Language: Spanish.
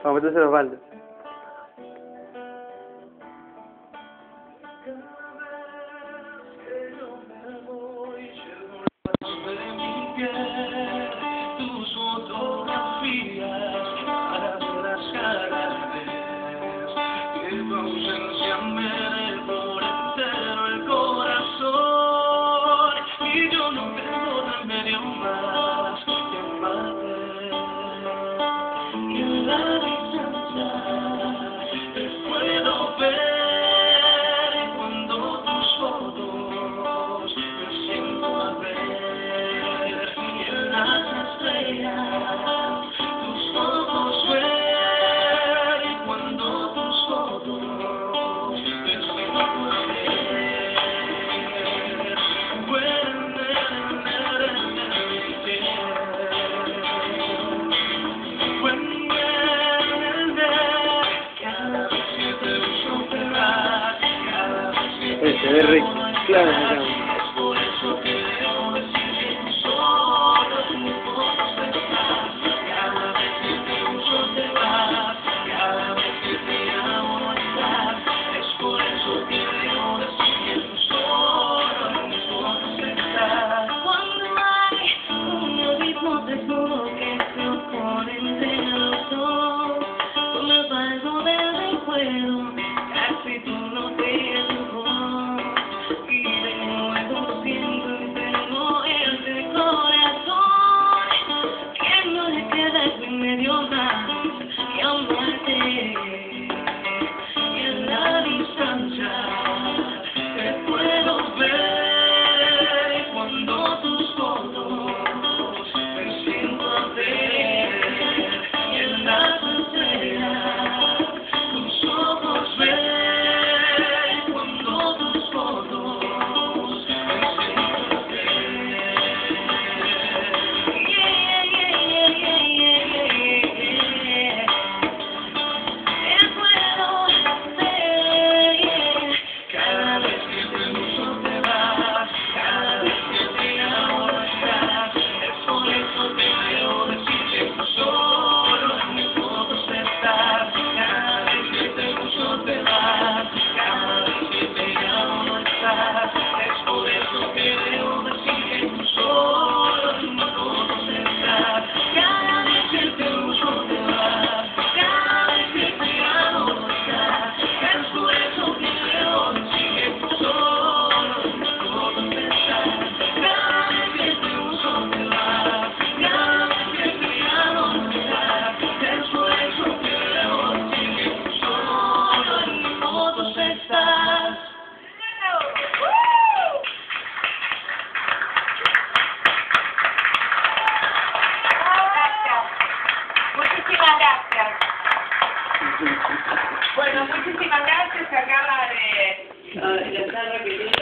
Vamos a meterse los baldes. Tus fotografías para las caras que tu ausencia me devora entero el corazón y yo no tengo remedio más que amarte y en la distancia te puedo ver y cuando tus fotos me siento a ver y en las estrellas tus ojos ver y cuando tus fotos me siento a ver Se ve re claro esa cámara. es por eso que debo decir que tú solo me puedo aceptar. Cada vez que te uso te vas, cada vez que te llamo no estás. Es por eso que debo decir que tú solo me puedo aceptar. Cuando hay un abismo desnudo que se opone entre los dos, con el paso del recuerdo, casi tú no te medio más y amarte y en la distancia te puedo ver y cuando tus fotos me siento a ver y en las estrellas tus ojos ver y cuando tus fotos me siento a ver. Bueno, muchísimas gracias. Se acaba de estar repitiendo.